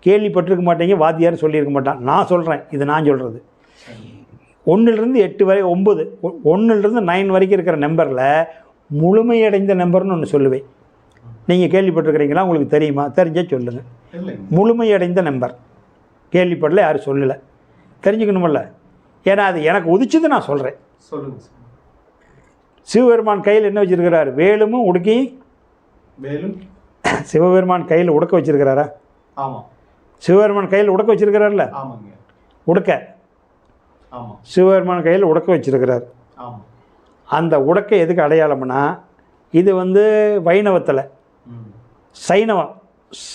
கேள்விப்பட்டிருக்க மாட்டேங்க, வாத்தியார் சொல்லியிருக்க மாட்டான். நான் சொல்கிறேன், இது நான் சொல்கிறது. 1லிருந்து 8 வரை 9, 1லிருந்து 9 வரைக்கும் இருக்கிற நம்பரில் முழுமையடைந்த நம்பர்னு ஒன்று சொல்லுவேன். நீங்கள் கேள்விப்பட்டிருக்கிறீங்களா? உங்களுக்கு தெரியுமா? தெரிஞ்சால் சொல்லுங்கள். முழுமையடைந்த நம்பர் கேள்விப்படல, யாரும் சொல்லலை. தெரிஞ்சுக்கணுமில்ல. ஏன்னா அது எனக்கு உதிச்சது, நான் சொல்கிறேன். சொல்லுங்கள். சிவபெருமான் கையில் என்ன வச்சுருக்கிறார்? வேலும் உடுக்கி. வேலும் சிவபெருமான் கையில் உடுக்க வச்சுருக்கிறாரா? ஆமாம். சிவபெருமான் கையில் உடுக்க வச்சுருக்கிறார்ல. ஆமாங்க. உடுக்க. ஆமாம். சிவபெருமான் கையில் உடுக்க வச்சுருக்கிறார். ஆமாம். அந்த உடக்கை எதுக்கு அடையாளம்னா, இது வந்து வைணவத்தில், சைனவம்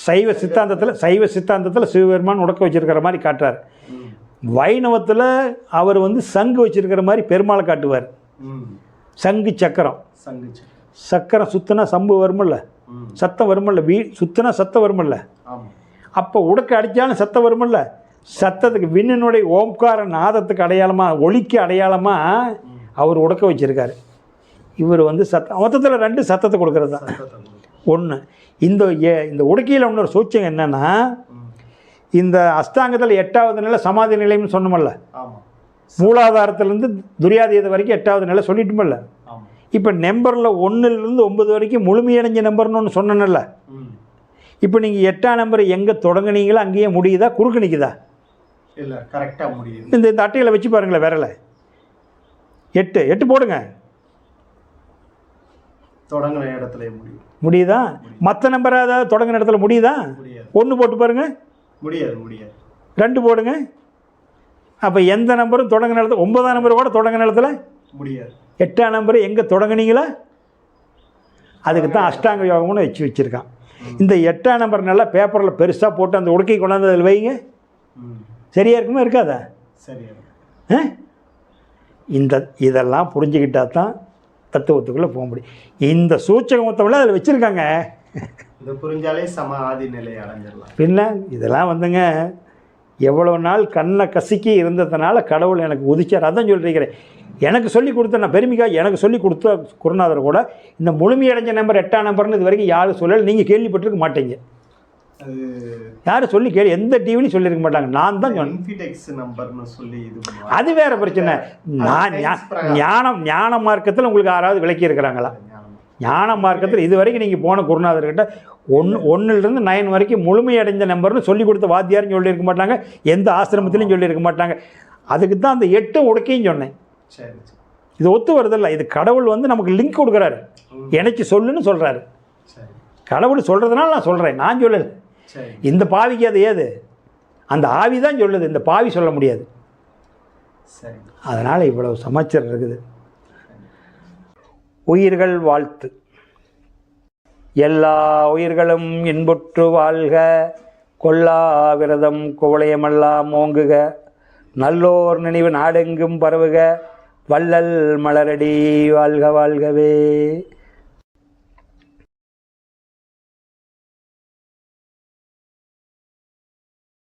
சைவ சித்தாந்தத்தில் சிவபெருமான் உடக்க வச்சுருக்கிற மாதிரி காட்டுறார். வைணவத்தில் அவர் வந்து சங்கு வச்சுருக்கிற மாதிரி பெருமாளை காட்டுவார். சங்கு சக்கரம். சக்கரம் சுத்தினா சம்பு வருமில்ல, சத்தம் வருமில்ல. சுத்தினா சத்தம் வருமில்ல. அப்போ உடக்க அடித்தாலும் சத்தம் வருமில்ல. சத்தத்துக்கு விண்ணினுடைய ஓம்கார நாதத்துக்கு அடையாளமாக, ஒலிக்கு அடையாளமாக அவர் உடக்க வச்சுருக்காரு. இவர் வந்து சத்தம் மொத்தத்தில் 2 சத்தத்தை கொடுக்கறது தான். ஒன்று இந்த உடுக்கையில் இன்னொரு சூச்சம் என்னென்னா, இந்த அஷ்டாங்கத்தில் 8வது நிலை சமாதி நிலைன்னு சொன்னோமல்ல. மூலாதாரத்திலேருந்து துரியாதீத வரைக்கும் 8வது நிலை சொல்லிட்டோமல்ல. இப்போ நம்பரில் 1லிருந்து 9 வரைக்கும் முழுமையடைஞ்ச நம்பர்னு ஒன்று சொன்னேன்ல. இப்போ நீங்கள் 8ஆம் நம்பர் எங்கே தொடங்குனீங்களோ அங்கேயே முடியுதா, குறுக்கு நிற்குதா? இல்லை, கரெக்டாக முடியுது. இந்த அட்டையில் வச்சு பாருங்களேன். விரலை 8 போடுங்க. தொடங்கின இடத்துல முடியும். முடியுதா? மற்ற நம்பர் ஏதாவது தொடங்கின இடத்துல முடியுதா? முடியாது. 1 போட்டு பாருங்க. முடியாது. 2 போடுங்க. அப்போ எந்த நம்பரும் தொடங்கின இடத்துல 9ஆம் நம்பர் கூட தொடங்கின இடத்துல முடியாது. 8ஆம் நம்பர் எங்கே தொடங்குனீங்களா? அதுக்கு தான் அஷ்டாங்க யோகம்னு வச்சுருக்கான். இந்த 8ஆம் நம்பர் நல்லா பேப்பரில் பெருசாக போட்டு அந்த உடுக்கை கொண்டாந்து அதில் வைங்க. சரியாக இருக்குமா இருக்காதா? சரியா. இதெல்லாம் புரிஞ்சுக்கிட்டா தான் தத்துவத்துக்குள்ளே போக முடியும். இந்த சூச்சகமத்தவிட அதில் வச்சுருக்காங்க. இது புரிஞ்சாலே சம ஆதி நிலை அடைஞ்சிடலாம். பின்ன இதெல்லாம் வந்துங்க எவ்வளோ நாள் கண்ணை கசிக்கி இருந்ததுனால கடவுள் எனக்கு உதிச்சார். அதான் சொல்லியிருக்கிறேன். எனக்கு சொல்லி கொடுத்த, நான் பெருமைக்காக எனக்கு சொல்லி கொடுத்த குருநாதர் கூட இந்த முழுமையடைஞ்ச நம்பர் 8ஆம் நம்பர்னு இது வரைக்கும் யாரும் சொல்லலை. நீங்கள் கேள்விப்பட்டிருக்க மாட்டீங்க. அது யாரும் சொல்லி எந்த டிவிலையும் சொல்லியிருக்க மாட்டாங்க. நான் தான் சொன்னேன். அது வேற பிரச்சனை. நான் ஞான மார்க்கத்தில் உங்களுக்கு யாராவது விளக்கி இருக்கிறாங்களா? ஞான மார்க்கத்தில் இது வரைக்கும் நீங்கள் போன குருநாதர்கிட்ட 1லிருந்து 9 வரைக்கும் முழுமையடைஞ்ச நம்பர்னு சொல்லி கொடுத்த வாத்தியாரும் சொல்லியிருக்க மாட்டாங்க. எந்த ஆசிரமத்திலையும் சொல்லியிருக்க மாட்டாங்க. அதுக்கு தான் அந்த 8 உடைக்கையும் சொன்னேன். இது ஒத்து வருதில்ல. இது கடவுள் வந்து நமக்கு லிங்க் கொடுக்குறாரு. எனக்கு சொல்லுன்னு சொல்கிறாரு. கடவுள் சொல்கிறதுனால நான் சொல்கிறேன், நான் சொல்லலை. இந்த பாவிக்கு அது ஏது? அந்த ஆவி தான் சொல்லுது, இந்த பாவி சொல்ல முடியாது. அதனால் இவ்வளவு சமாச்சாரம் இருக்குது. உயிர்கள் வாழ்த்து. எல்லா உயிர்களும் இன்புற்று வாழ்க, கொல்லா விரதம் குவளையமெல்லாம் ஓங்குக, நல்லோர் நினைவு நாடெங்கும் பரவுக, வள்ளல் மலரடி வாழ்க வாழ்கவே.